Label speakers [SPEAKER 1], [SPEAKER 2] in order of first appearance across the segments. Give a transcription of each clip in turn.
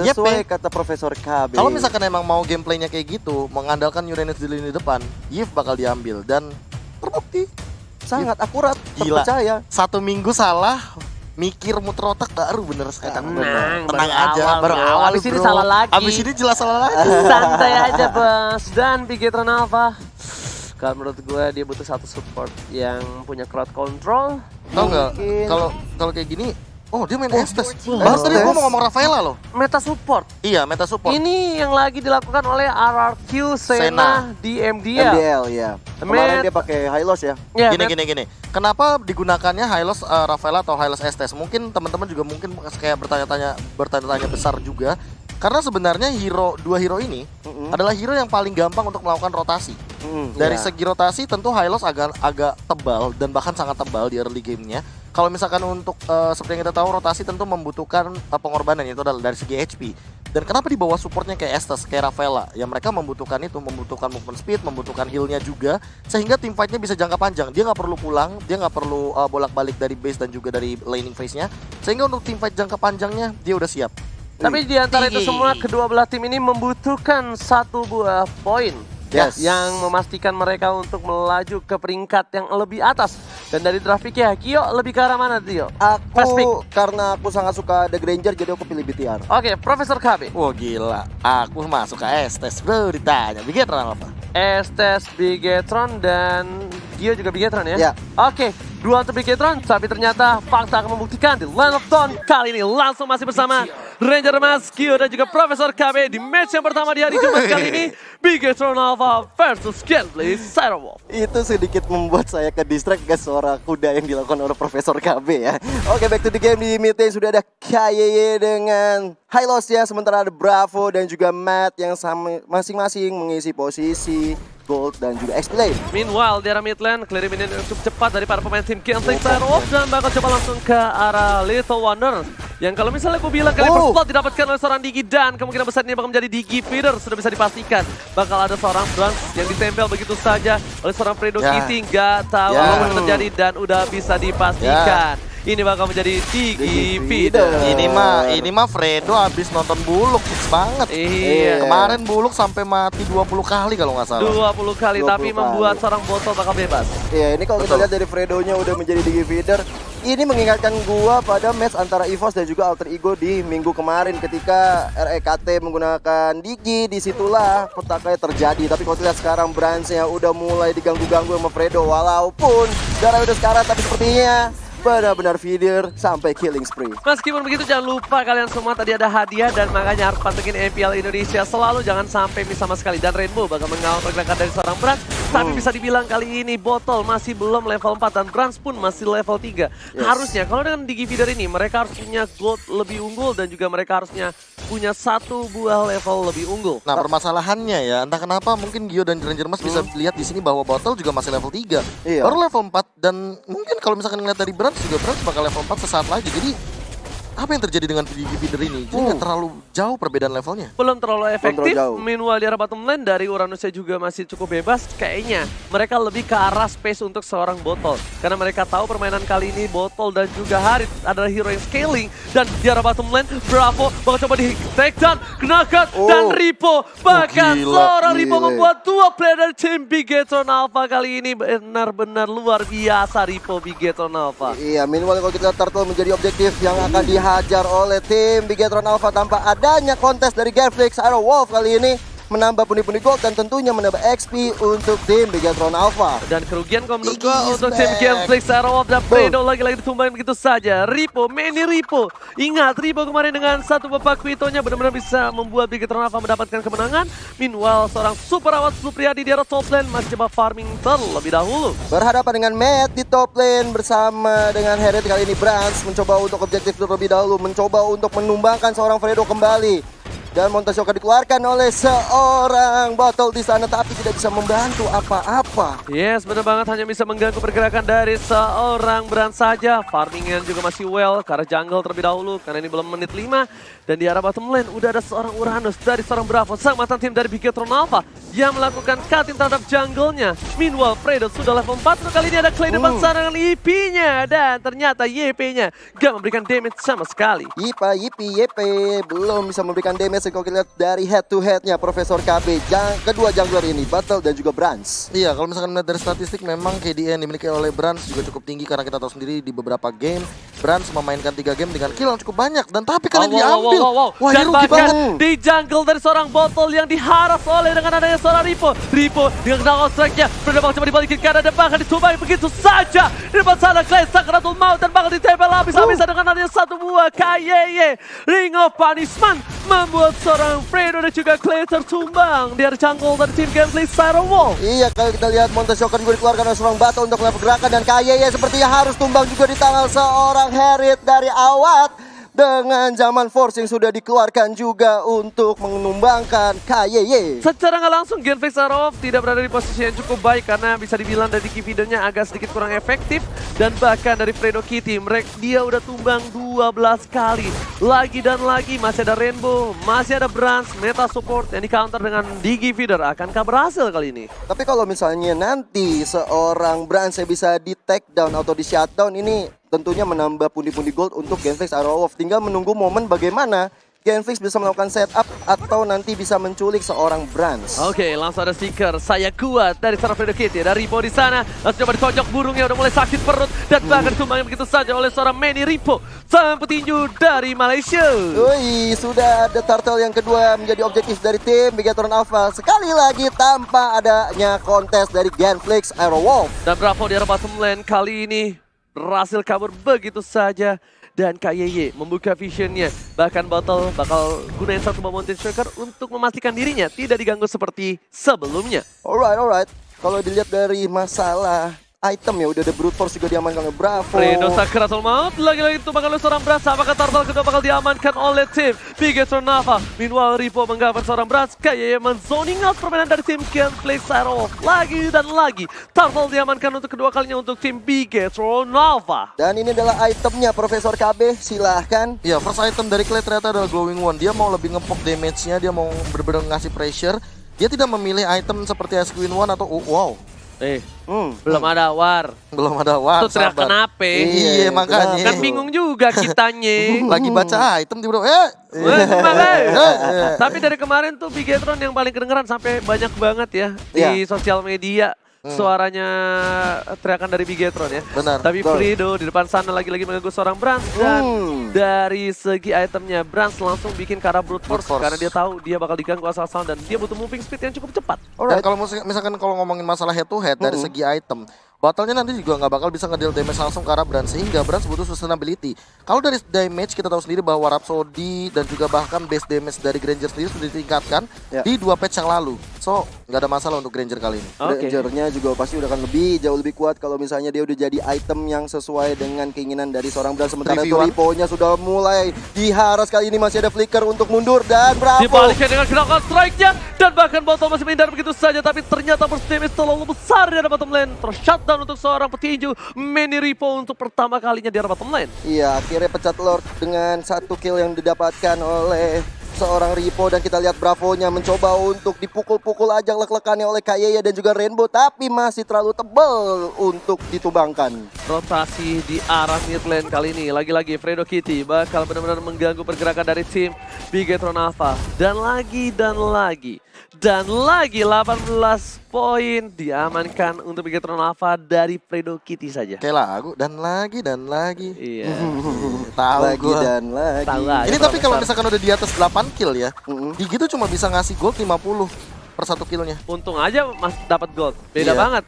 [SPEAKER 1] Sesuai kata Profesor KB.
[SPEAKER 2] Kalau misalkan emang mau gameplaynya kayak gitu, mengandalkan Uranus di lini depan, Yves bakal diambil dan terbukti
[SPEAKER 1] Sangat akurat,
[SPEAKER 2] Gila.
[SPEAKER 1] terpercaya.
[SPEAKER 2] 1 minggu salah, mikir muter otak baru bener sekarang.
[SPEAKER 3] Tenang,
[SPEAKER 2] Tenang
[SPEAKER 3] baru
[SPEAKER 2] aja,
[SPEAKER 3] awal,
[SPEAKER 2] baru
[SPEAKER 3] bro.
[SPEAKER 2] awal
[SPEAKER 3] Abis ini
[SPEAKER 2] bro.
[SPEAKER 3] salah lagi.
[SPEAKER 2] Abis ini jelas salah lagi.
[SPEAKER 3] Santai aja bos. Dan Bigetron Alpha, kalau menurut gue dia butuh satu support yang punya crowd control.
[SPEAKER 2] Tau nggak?
[SPEAKER 1] Mungkin.
[SPEAKER 2] Kalau kayak gini, oh dia main Estes. Baru tadi gue mau ngomong Rafaela loh.
[SPEAKER 3] Meta support.
[SPEAKER 2] Iya, meta support.
[SPEAKER 3] Ini yang lagi dilakukan oleh RRQ
[SPEAKER 2] Sena.
[SPEAKER 3] Sena di MDL.
[SPEAKER 1] MDL ya. Kemarin dia pakai Hylos ya.
[SPEAKER 3] Ya,
[SPEAKER 2] Gini. Kenapa digunakannya Hylos Rafaela atau Hylos Estes? Mungkin teman-teman juga mungkin kayak bertanya-tanya besar juga. Karena sebenarnya dua hero ini adalah hero yang paling gampang untuk melakukan rotasi. Dari
[SPEAKER 1] Ya.
[SPEAKER 2] segi rotasi tentu Hylos agak tebal dan bahkan sangat tebal di early game-nya. Kalau misalkan untuk seperti yang kita tahu rotasi tentu membutuhkan pengorbanan, itu adalah dari segi HP. Dan kenapa di bawah supportnya kayak Estes, kayak Rafaela, ya mereka membutuhkan itu, membutuhkan movement speed, membutuhkan heal-nya juga, sehingga tim fight-nya bisa jangka panjang. Dia nggak perlu pulang, dia nggak perlu bolak-balik dari base dan juga dari laning phase-nya, sehingga untuk tim fight jangka panjangnya dia udah siap.
[SPEAKER 3] Tapi di antara itu semua kedua belah tim ini membutuhkan satu buah poin.
[SPEAKER 1] Yes.
[SPEAKER 3] Yang memastikan mereka untuk melaju ke peringkat yang lebih atas. Dan dari grafiknya, Kyo lebih ke arah mana, Tio? Fast pick.
[SPEAKER 1] Karena aku sangat suka The Granger, jadi aku pilih BTR.
[SPEAKER 3] Oke, Profesor KB.
[SPEAKER 2] Wah gila, aku masuk ke Estes bro, ditanya Bigetron apa?
[SPEAKER 3] Estes, Bigetron, dan Gio juga Bigetron ya?
[SPEAKER 1] Ya.
[SPEAKER 3] Oke, dua untuk Bigetron, tapi ternyata fakta akan membuktikan di Land of Dawn kali ini langsung masih bersama Ranger Mas, Gio, dan juga Profesor KB di match yang pertama di hari Jumat kali ini. Bigetron Alpha versus Gameplay Cyberwolf.
[SPEAKER 1] Itu sedikit membuat saya ke distract ke suara kuda yang dilakukan oleh Profesor KB ya. Oke, back to the game. Di mid lane sudah ada KYY dengan Hylos ya. Sementara ada Bravo dan juga Matt yang masing-masing mengisi posisi Gold dan juga XP lane.
[SPEAKER 3] Meanwhile, di arah mid lane, clearing minion yang cukup cepat dari para pemain tim Gameplay Cyberwolf dan bakal coba langsung ke arah Little Wonder. Yang kalau misalnya aku bilang kali first blood didapatkan oleh seorang Digi dan kemungkinan besar ini bakal menjadi Digi feeder, sudah bisa dipastikan. Bakal ada seorang Brans yang ditempel begitu saja oleh seorang Fredo Kitty, nggak tahu apa yang terjadi dan udah bisa dipastikan. Ini bakal menjadi Digi feeder.
[SPEAKER 2] Ini mah Fredo habis nonton Buluk fix banget.
[SPEAKER 3] Iya.
[SPEAKER 2] Kemarin Buluk sampai mati 20 kali kalau nggak salah.
[SPEAKER 3] 20 kali
[SPEAKER 1] 20
[SPEAKER 3] tapi
[SPEAKER 1] kali.
[SPEAKER 3] membuat seorang botol bakal bebas.
[SPEAKER 1] Iya, ini kalau kita lihat dari Fredonya udah menjadi Digi feeder. Ini mengingatkan gua pada match antara EVOS dan juga Alter Ego di minggu kemarin ketika REKT menggunakan Digi. Disitulah petakai terjadi. Tapi kalau kita lihat sekarang Bransnya udah mulai diganggu-ganggu sama Fredo. Walaupun darah udah sekarang, tapi sepertinya benar-benar feeder sampai killing spree.
[SPEAKER 3] Meskipun begitu jangan lupa kalian semua tadi ada hadiah dan makanya harus pantengin MPL Indonesia selalu, jangan sampai miss sama sekali. Dan Rainbow bakal mengawal pergerakan dari seorang Brans, tapi bisa dibilang kali ini Botol masih belum level 4 dan Brans pun masih level 3. Harusnya kalau dengan Digi Feeder ini mereka harus punya gold lebih unggul dan juga mereka harusnya punya satu buah level lebih unggul.
[SPEAKER 2] Nah permasalahannya ya, entah kenapa mungkin Gio dan Ranger Mas bisa lihat di sini bahwa Bottle juga masih level 3.
[SPEAKER 1] Iya.
[SPEAKER 2] Baru level 4 dan mungkin kalau misalkan ngeliat dari Brans juga Brans bakal level 4 sesaat lagi. Jadi apa yang terjadi dengan Digi Feeder ini? Jadi nggak terlalu jauh perbedaan levelnya.
[SPEAKER 3] Belum terlalu efektif.
[SPEAKER 1] jauh.
[SPEAKER 3] Meanwhile di arah bottom lane dari Uranusnya juga masih cukup bebas. Kayaknya mereka lebih ke arah space untuk seorang Botol. Karena mereka tahu permainan kali ini Botol dan juga Harit adalah hero yang scaling. Dan di arah bottom lane Bravo bakal coba di take down, kenakan, dan Ripo. Bahkan
[SPEAKER 2] gila,
[SPEAKER 3] seorang Ripo
[SPEAKER 1] gila.
[SPEAKER 3] membuat dua player dari tim Bigetron Alpha kali ini. Benar-benar luar biasa Ripo Bigetron Alpha.
[SPEAKER 1] Iya, meanwhile kalau kita lihat Turtle menjadi objektif yang akan dihajar oleh tim Bigetron Alpha tanpa adanya kontes dari Garflix. Cyberwolf kali ini menambah pundi-pundi gold dan tentunya menambah XP untuk tim Bigetron Alpha.
[SPEAKER 3] Dan kerugian kalau menurut
[SPEAKER 2] Iggy
[SPEAKER 3] gua
[SPEAKER 2] is
[SPEAKER 3] untuk tim
[SPEAKER 2] back.
[SPEAKER 3] Gameflix, Cyberwolf dan Fredo lagi-lagi ditumbangin begitu saja. Ripo, Manny Ripo. Ingat, Ripo kemarin dengan satu babak Quitonya benar-benar bisa membuat Bigetron Alpha mendapatkan kemenangan. Meanwhile, seorang super awat Supriyadi di arah top lane masih coba farming terlebih dahulu.
[SPEAKER 1] Berhadapan dengan Matt di top lane bersama dengan Heret. Kali ini Brans mencoba untuk objektif terlebih dahulu, mencoba untuk menumbangkan seorang Fredo kembali. Dan Montesoka dikeluarkan oleh seorang botol di sana, tapi tidak bisa membantu apa-apa.
[SPEAKER 3] Yes, benar banget, hanya bisa mengganggu pergerakan dari seorang Brand saja. Farmingnya juga masih well, ke arah jungle terlebih dahulu, karena ini belum menit 5. Dan di arah bottom lane udah ada seorang Uranus dari seorang Bravo, sang mantan tim dari Bigetron Alpha yang melakukan cutting terhadap jungle-nya. Meanwhile, Fredo sudah level 4, kali ini ada Clay depan sana dengan IP-nya. Dan ternyata YP-nya gak memberikan damage sama sekali.
[SPEAKER 1] YP belum bisa memberikan damage kalau kita lihat dari head to headnya Profesor KB. Kedua jungler ini, Battle dan juga Brands.
[SPEAKER 2] Iya, kalau misalkan melihat dari statistik memang KDA yang dimiliki oleh Brands juga cukup tinggi karena kita tahu sendiri di beberapa game Brands memainkan 3 game dengan kill yang cukup banyak dan tapi kali ini diambil. Wah,
[SPEAKER 3] dan
[SPEAKER 2] ini rugi
[SPEAKER 3] bahkan
[SPEAKER 2] banget.
[SPEAKER 3] di jungle dari seorang botol yang diharas oleh dengan adanya seorang Ripo dengan knockout strike-nya berdebak coba dibalikin ke arah depan, akan dicoba begitu saja di depan sana. Clay Sakratul Maut dan bakal ditempel habis-habisan dengan adanya satu buah KYY Ring of Punishment membuat seorang Fredo dan juga Clay tertumbang di area jungle dari tim Gameplay Firewall.
[SPEAKER 1] Iya, kalau kita lihat Montesoka juga dikeluarkan oleh seorang Battle untuk level pergerakan dan KYY sepertinya harus tumbang juga di tangan seorang Herit dari Awat. Dengan zaman force yang sudah dikeluarkan juga untuk menumbangkan KYY.
[SPEAKER 3] Secara nggak langsung Genflix Arrow tidak berada di posisi yang cukup baik karena bisa dibilang dari Kivido-nya agak sedikit kurang efektif. Dan bahkan dari Fredo Kitty, dia udah tumbang 12 kali. Lagi dan lagi masih ada Rainbow, masih ada Brands, meta support yang di counter dengan Digi Feeder. Akankah berhasil kali ini?
[SPEAKER 1] Tapi kalau misalnya nanti seorang Brands bisa di take down atau di shutdown, ini tentunya menambah pundi-pundi gold untuk Genflix Arrow of. Tinggal menunggu momen bagaimana Genflix bisa melakukan setup atau nanti bisa menculik seorang Brands.
[SPEAKER 3] Oke, langsung ada stiker saya kuat dari seorang Fredo Kitty. Dari Ripo di sana, langsung coba dikocok burungnya, udah mulai sakit perut dan bahkan ditumbangin begitu saja oleh seorang Manny Ripo, sang petinju dari Malaysia.
[SPEAKER 1] Wih, sudah ada turtle yang kedua menjadi objektif dari tim Bigetron Alpha. Sekali lagi tanpa adanya kontes dari Genflix Arrow Wolf.
[SPEAKER 3] Dan Bravo di arah bottom lane kali ini berhasil kabur begitu saja. Dan KYY membuka visionnya. Bahkan Bottle bakal gunain satu Mountain Striker untuk memastikan dirinya tidak diganggu seperti sebelumnya.
[SPEAKER 1] Alright. Kalau dilihat dari masalah item ya, udah ada Brute Force juga diamankan oleh Bravo.
[SPEAKER 3] Fredo Sakratul Maut lagi-lagi tumbangkan oleh seorang Brands. Apakah turtle kedua bakal diamankan oleh tim Bigetron Alpha? Meanwhile Ripo menggambar seorang Brands. KYY menzoning out permainan dari tim Genflix Arrow. Lagi dan lagi turtle diamankan untuk kedua kalinya untuk tim Bigetron Alpha.
[SPEAKER 1] Dan ini adalah itemnya Profesor KB, silahkan.
[SPEAKER 2] Ya, first item dari Clay ternyata adalah Glowing One. Dia mau lebih ngepop damage-nya, dia mau bener-bener ngasih pressure. Dia tidak memilih item seperti Asquin One atau wow.
[SPEAKER 3] Belum ada war.
[SPEAKER 2] Belum ada war.
[SPEAKER 3] Itu teriak
[SPEAKER 2] sabar.
[SPEAKER 3] kenapa?
[SPEAKER 2] Iya, makanya.
[SPEAKER 3] Kan bingung juga kitanya.
[SPEAKER 2] Lagi baca item tiba-tiba
[SPEAKER 3] Tapi dari kemarin tuh Bigetron yang paling kedengeran sampai banyak banget ya di sosial media. Suaranya teriakan dari Bigetron ya.
[SPEAKER 2] Benar.
[SPEAKER 3] Tapi Fredo di depan sana lagi-lagi mengganggu seorang Brands. Dan dari segi itemnya Brands langsung bikin ke arah Brute Force karena dia tahu dia bakal diganggu asal-asalan dan dia butuh moving speed yang cukup cepat.
[SPEAKER 2] Dan kalau misalkan ngomongin masalah head to head dari segi item, Battle-nya nanti juga nggak bakal bisa ngedeal damage langsung ke arah Brands, sehingga Brands butuh sustainability. Kalau dari damage kita tahu sendiri bahwa Rhapsody dan juga bahkan base damage dari Granger sendiri sudah ditingkatkan di 2 patch yang lalu. So nggak ada masalah untuk Granger kali ini.
[SPEAKER 1] Grangernya juga pasti udah akan jauh lebih kuat kalau misalnya dia udah jadi item yang sesuai dengan keinginan dari seorang Brands. Sementara itu Ripo-nya sudah mulai diharas, kali ini masih ada flicker untuk mundur dan Bravo
[SPEAKER 3] dibalikkan dengan knockout strike-nya dan bahkan Botol masih menghindar begitu saja, tapi ternyata burst damage terlalu besar di arah bottom lane. Tershutdown untuk seorang petinju Manny Ripo untuk pertama kalinya di arah bottom lane.
[SPEAKER 1] Iya, akhirnya pecat Lord dengan 1 kill yang didapatkan oleh seorang Ripo. Dan kita lihat Bravo-nya mencoba untuk dipukul-pukul aja lek-lekannya oleh KYY dan juga Rainbow, tapi masih terlalu tebal untuk ditumbangkan.
[SPEAKER 3] Rotasi di arah mid lane kali ini, lagi-lagi Fredo Kitty bakal benar-benar mengganggu pergerakan dari tim Bigetron Alpha. Dan lagi 18 poin diamankan untuk Bigetron Alpha dari Fredo Kitty saja.
[SPEAKER 2] Kayak lagu dan lagi.
[SPEAKER 3] Iya.
[SPEAKER 2] Tahu
[SPEAKER 1] Lagi
[SPEAKER 2] gua.
[SPEAKER 1] dan lagi.
[SPEAKER 3] Tahu lah.
[SPEAKER 2] Ini tapi kalau misalkan udah di atas 8 kill ya, Digi tuh cuma bisa ngasih gold 50 per 1 killnya.
[SPEAKER 3] Untung aja dapat gold. Beda
[SPEAKER 2] Iya.
[SPEAKER 3] banget.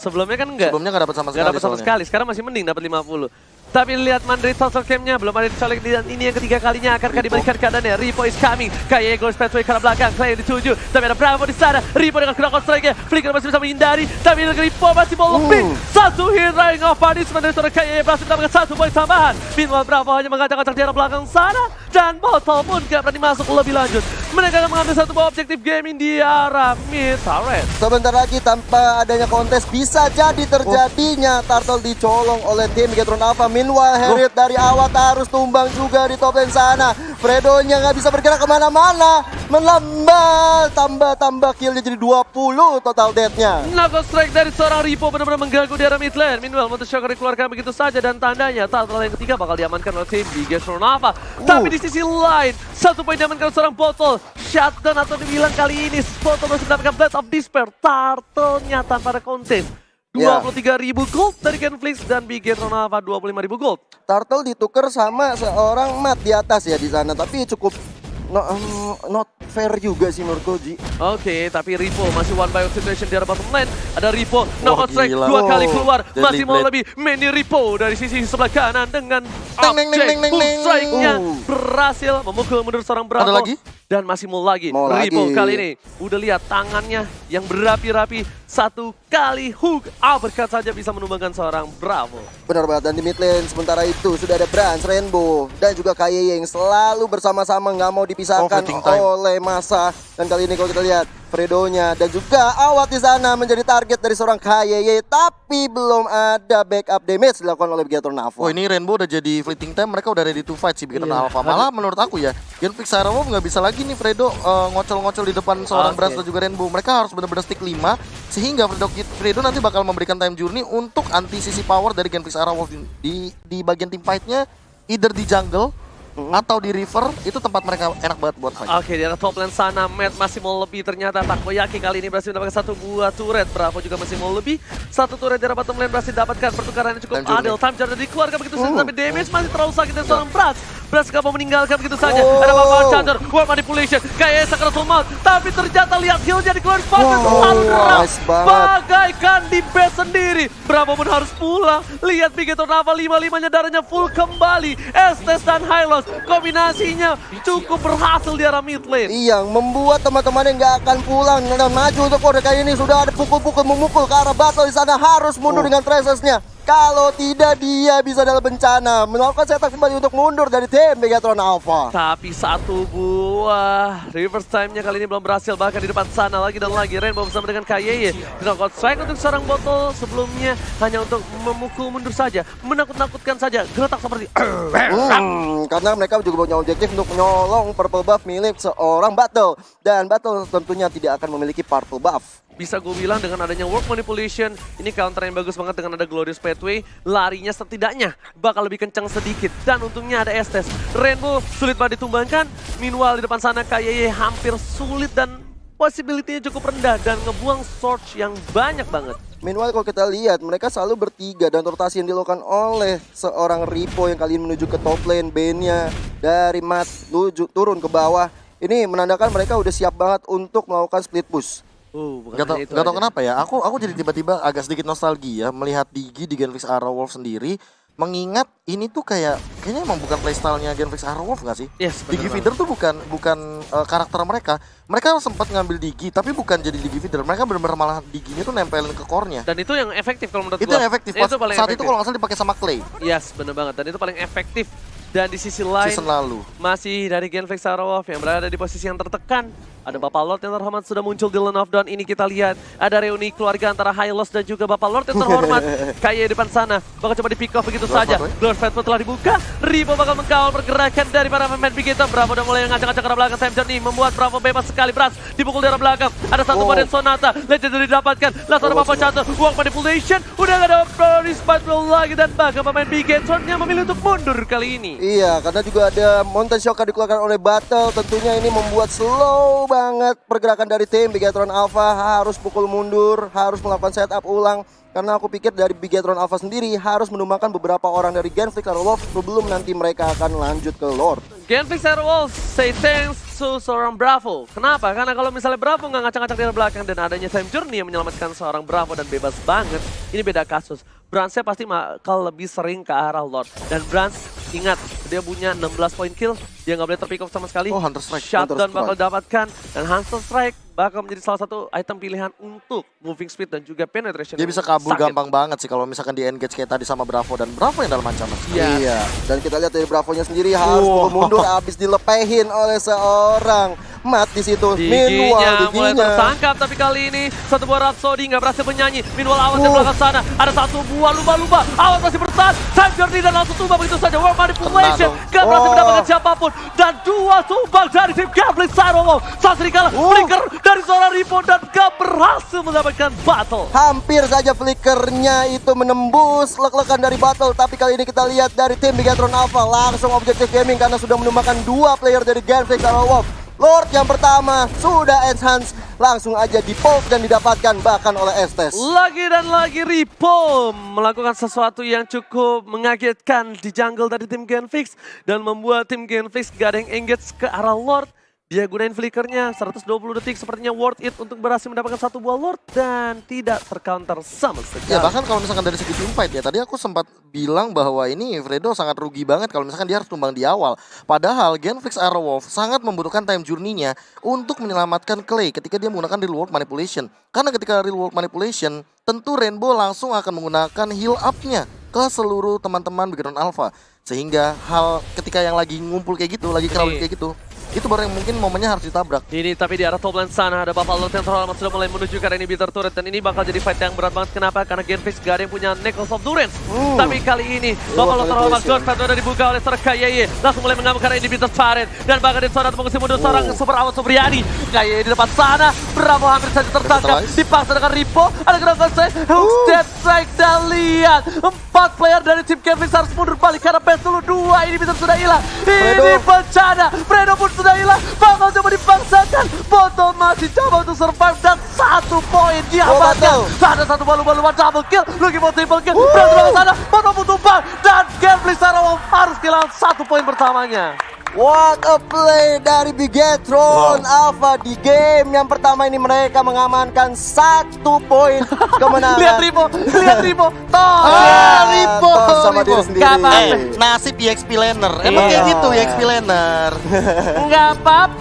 [SPEAKER 3] Sebelumnya kan enggak.
[SPEAKER 2] Sebelumnya nggak dapat sama sekali.
[SPEAKER 3] Nggak dapat sama
[SPEAKER 2] soalnya.
[SPEAKER 3] sekali. Sekarang masih mending dapat 50. Tapi lihat Mandri total camp-nya belum ada dicolek dan ini yang ketiga kalinya akankah diberikan keadaannya. Ripo is coming. Kayak Gold Pathway ke arah belakang. Clay dituju. Tapi ada Bravo di sana. Ripo dengan Krakon strike-nya. Flicker masih bisa menghindari. Tapi Ripo masih mau lebih. Satu hit ring of punishment dari seorang Kayak berhasil mendapatkan 1 poin tambahan. Meanwhile Bravo hanya mengacak-acak di arah belakang sana. Dan Botol pun gak berani masuk lebih lanjut. Mereka akan mengambil satu buah objektif gaming di arah mid turret.
[SPEAKER 1] Sebentar lagi tanpa adanya kontes bisa jadi terjadinya Turtle dicolong oleh tim Bigetron Alpha. Meanwhile Harriet dari awal harus tumbang juga di top lane sana. Fredonya nggak bisa bergerak kemana-mana. Melambat, tambah killnya jadi 20 total deathnya.
[SPEAKER 3] Knuckle strike dari seorang Ripo benar-benar mengganggu di arah mid lane. Meanwhile Motor Shocker dikeluarkan begitu saja dan tandanya Turtle yang ketiga bakal diamankan oleh tim Bigetron Alpha. Tapi di sisi lain, 1 poin diamankan oleh seorang Botol. Shutdown atau dibilang kali ini Botol masih mendapatkan Blade of Despair. Turtle-nya tanpa ada kontes. 23.000 gold dari Genflix dan Bigetron Alpha 25.000 gold.
[SPEAKER 1] Turtle ditukar sama seorang Matt di atas ya di sana, tapi cukup not fair juga sih menurut Koji.
[SPEAKER 3] Oke, tapi Ripo masih one by one situation di arah bottom lane. Ada Ripo, knockout strike
[SPEAKER 2] gila.
[SPEAKER 3] 2 kali keluar.
[SPEAKER 2] Deadly
[SPEAKER 3] Masih mau
[SPEAKER 2] Blade.
[SPEAKER 3] lebih mini Ripo dari sisi sebelah kanan dengan
[SPEAKER 1] Neng, neng, neng, neng,
[SPEAKER 3] boom
[SPEAKER 1] neng.
[SPEAKER 3] strike-nya berhasil memukul mundur seorang Bravo.
[SPEAKER 2] Ada lagi?
[SPEAKER 3] Dan masih mau lagi.
[SPEAKER 1] Mau
[SPEAKER 3] Ripo
[SPEAKER 1] lagi.
[SPEAKER 3] kali ini udah lihat tangannya yang berapi-rapi. 1 kali hook uppercut saja bisa menumbangkan seorang Bravo.
[SPEAKER 1] Benar banget, dan di mid lane sementara itu sudah ada Brans, Rainbow, dan juga KYY yang selalu bersama-sama nggak mau dipisahkan
[SPEAKER 2] fighting time.
[SPEAKER 1] oleh masa. Dan kali ini kalau kita lihat Fredonya dan juga Awat di sana menjadi target dari seorang KYY, tapi belum ada backup damage dilakukan oleh Bigetron Alpha.
[SPEAKER 2] Oh ini Rainbow udah jadi fleeting time, mereka udah ready to fight sih Bigetron
[SPEAKER 3] Iya.
[SPEAKER 2] Alpha. Malah menurut aku ya, Genflix Aerowolf nggak bisa lagi nih Fredo ngocol-ngocol di depan seorang
[SPEAKER 3] Oke.
[SPEAKER 2] Brans dan juga Rainbow. Mereka harus benar-benar stick 5, sehingga Fredo nanti bakal memberikan time journey untuk anti sisi power dari Genflix Aerowolf di bagian team fight-nya, either di jungle atau di river. Itu tempat mereka enak banget buat fight.
[SPEAKER 3] Oke, di arah top lane sana, Matt masih mau lebih ternyata. Takoyaki kali ini berhasil mendapatkan 1 buah turret. Bravo juga masih mau lebih. 1 turret di arah bottom lane berhasil didapatkan. Pertukarannya cukup
[SPEAKER 2] Time journey.
[SPEAKER 3] adil. Time Charger dikeluarkan begitu saja, tapi damage masih terlalu sakit dari seorang Brans. Brans gak mau meninggalkan begitu saja. Ada Bapak Charger, World Manipulation, kayak Sakaratul Maut. Tapi ternyata lihat heal-nya dikeluarin Falcon terlalu keras.
[SPEAKER 1] nice banget.
[SPEAKER 3] Bagaikan di base sendiri. Bravo pun harus pulang. Lihat Bigetron Alpha 5-5-nya darahnya full kembali. Estes dan Hylos kombinasinya cukup berhasil di arah mid lane.
[SPEAKER 1] Iya, membuat teman-teman yang nggak akan pulang dan maju untuk kode kali ini sudah ada pukul-pukul memukul ke arah battle di sana, harus mundur dengan Traces-nya. Kalau tidak dia bisa dalam bencana melakukan setup kembali untuk mundur dari tim Bigetron Alpha.
[SPEAKER 3] Tapi 1 buah reverse time-nya kali ini belum berhasil, bahkan di depan sana lagi dan lagi. Rainbow bersama dengan KYY. Knockout strike untuk seorang Botol sebelumnya hanya untuk memukul mundur saja, menakut-nakutkan saja, geletak seperti
[SPEAKER 1] Karena mereka juga punya objektif untuk menyolong purple buff milik seorang Battle, dan Battle tentunya tidak akan memiliki purple buff.
[SPEAKER 3] Bisa gue bilang dengan adanya work manipulation, ini counter yang bagus banget dengan ada Glorious Pathway. Larinya setidaknya bakal lebih kencang sedikit. Dan untungnya ada Estes. Rainbow sulit banget ditumbangkan. Meanwhile di depan sana KYY hampir sulit dan possibility-nya cukup rendah. Dan ngebuang Surge yang banyak banget.
[SPEAKER 1] Meanwhile kalau kita lihat mereka selalu bertiga dan rotasi yang dilakukan oleh seorang Ripo yang kali ini menuju ke top lane, Bane-nya dari Matt turun ke bawah. Ini menandakan mereka udah siap banget untuk melakukan split push.
[SPEAKER 3] Bukan
[SPEAKER 2] Gak tau,
[SPEAKER 3] hanya itu
[SPEAKER 2] gak tau
[SPEAKER 3] aja.
[SPEAKER 2] kenapa ya, aku jadi tiba-tiba agak sedikit nostalgia melihat Digi di Genflix Aerowolf sendiri. Mengingat ini tuh kayaknya emang bukan playstyle-nya Genflix Aerowolf gak sih?
[SPEAKER 3] Yes, bener
[SPEAKER 2] Digi
[SPEAKER 3] banget.
[SPEAKER 2] feeder tuh bukan karakter mereka. Mereka sempat ngambil Digi, tapi bukan jadi Digi feeder. Mereka benar-benar malah Diginya tuh nempelin ke core-nya.
[SPEAKER 3] Dan itu yang efektif kalau menurut
[SPEAKER 2] Itu
[SPEAKER 3] gua.
[SPEAKER 2] yang efektif.
[SPEAKER 3] Itu paling
[SPEAKER 2] Saat itu
[SPEAKER 3] efektif.
[SPEAKER 2] kalau nggak salah dipakai sama Clay
[SPEAKER 3] Yes, bener banget. Dan itu paling efektif. Dan di sisi lain,
[SPEAKER 2] season lalu.
[SPEAKER 3] masih dari Genflix Aerowolf yang berada di posisi yang tertekan. Ada Bapak Lord yang terhormat sudah muncul di Land of Dawn. Ini kita lihat ada reuni keluarga antara Hylos dan juga Bapak Lord yang terhormat. Kayak di depan sana, bakal coba di pick off begitu
[SPEAKER 2] Glorious
[SPEAKER 3] saja.
[SPEAKER 2] Pathway.
[SPEAKER 3] Glorious Pathway telah dibuka. Ripo bakal mengkawal pergerakan dari para pemain Bigetron. Bravo udah mulai ngacak-ngacak ke arah belakang. Time Journey membuat Bravo bebas sekali. Brans dipukul di arah belakang. Ada satu badan Sonata. Legendary didapatkan. Lalu ada Bapak Catur. Walk Manipulation. Udah gak ada Glorious Pathway lagi. Dan bahkan pemain Bigetron yang memilih untuk mundur kali ini.
[SPEAKER 1] Iya, karena juga ada Mountain Shock yang dikeluarkan oleh Battle. Tentunya ini membuat slow banget pergerakan dari tim Bigetron Alpha. Harus pukul mundur, harus melakukan setup ulang. Karena aku pikir dari Bigetron Alpha sendiri harus menumbangkan beberapa orang dari Genflix Aerowolf sebelum nanti mereka akan lanjut ke Lord.
[SPEAKER 3] Genflix Aerowolf say thanks to seorang Bravo. Kenapa? Karena kalau misalnya Bravo nggak ngacak-ngacak di belakang dan adanya Time Journey yang menyelamatkan seorang Bravo dan bebas banget, ini beda kasus. Bransnya pasti bakal lebih sering ke arah Lord. Dan Brans, ingat, dia punya 16 poin kill, dia nggak boleh terpick off sama sekali.
[SPEAKER 2] Oh, Hunter Strike.
[SPEAKER 3] Shutdown
[SPEAKER 1] Hunter
[SPEAKER 3] bakal dapatkan, dan Hunter Strike bakal menjadi salah satu item pilihan untuk moving speed dan juga penetration.
[SPEAKER 2] Dia bisa kabur
[SPEAKER 3] Sakit.
[SPEAKER 2] gampang banget sih kalau misalkan di engage kayak tadi sama Bravo, dan Bravo yang dalam ancaman.
[SPEAKER 3] Iya.
[SPEAKER 1] Iya, dan kita lihat dari Bravonya sendiri harus mundur habis dilepehin oleh seorang Mat di situ.
[SPEAKER 3] Diginya mulai
[SPEAKER 1] Diginya.
[SPEAKER 3] tersangkap, tapi kali ini satu buah Rhapsody nggak berhasil menyanyi. Meanwhile Awas yang belakang sana, ada satu buah lumba-lumba. Awas masih bertahan, Time Journey dan langsung tumbang begitu saja. World Manipulation, nggak berhasil mendapatkan siapapun. Dan dua tumbang dari tim Gambling Sarowong. Saat serigala, flicker dari seorang Ripo dan gak berhasil mendapatkan battle.
[SPEAKER 1] Hampir saja flickernya itu menembus lek-lekan dari battle, tapi kali ini kita lihat dari tim Bigatron Alpha langsung Objective Gaming karena sudah menumbangkan dua player dari Genflix Sarowong. Lord yang pertama sudah enhance, langsung aja di-poke dan didapatkan bahkan oleh Estes.
[SPEAKER 3] Lagi dan lagi Ripo melakukan sesuatu yang cukup mengagetkan di jungle dari tim Genflix dan membuat tim Genflix gak ada yang engage ke arah Lord. Dia gunain flickernya 120 detik, sepertinya worth it untuk berhasil mendapatkan satu buah Lord dan tidak tercounter sama sekali.
[SPEAKER 2] Ya bahkan kalau misalkan dari segi teamfight ya, tadi aku sempat bilang bahwa ini Fredo sangat rugi banget kalau misalkan dia harus tumbang di awal. Padahal Genflix Aerowolf sangat membutuhkan time journey-nya untuk menyelamatkan Clay ketika dia menggunakan Real World Manipulation. Karena ketika Real World Manipulation, tentu Rainbow langsung akan menggunakan heal up-nya ke seluruh teman-teman Bigatron Alpha. Sehingga hal ketika yang lagi ngumpul kayak gitu, lagi crowd kayak gitu, itu baru yang mungkin momennya harus ditabrak.
[SPEAKER 3] Ini tapi di arah top lane sana ada Buffalo yang terhormat sudah mulai menuju ke arah inhibitor turret dan ini bakal jadi fight yang berat banget. Kenapa? Karena Genflix gak ada yang punya Necklace of Durance. Tapi kali ini Buffalo terhormat Ghost Fight udah dibuka oleh seorang KYY. Langsung mulai mengambil ke arah inhibitor turret dan bahkan di sana mengusir mundur seorang Super Awal Supriyadi. KYY di depan sana, Bravo hampir saja tertangkap. Dipaksa dengan Ripo, ada gerakan saya, hook step strike dan lihat 4 player dari tim Genflix harus mundur balik karena PS dulu 2 inhibitor sudah hilang. Ini bencana, Fredo pun sudah hilang, bakal coba dipaksakan. Botol masih coba untuk survive dan 1 poin diamankan. Ada satu balu-balu double kill, lagi mau triple kill. Berhasil ke sana, Botol pun tumbang dan Genflix Sarawak harus kehilangan 1 poin pertamanya.
[SPEAKER 1] What a play dari Bigatron Alpha di game yang pertama ini. Mereka mengamankan 1 poin kemenangan.
[SPEAKER 3] Lihat Ripo,
[SPEAKER 1] Ripo sama diri sendiri.
[SPEAKER 3] Gak apa-apa.
[SPEAKER 2] Nasib EXP laner. Emang kayak gitu EXP laner.
[SPEAKER 3] Nggak apa-apa.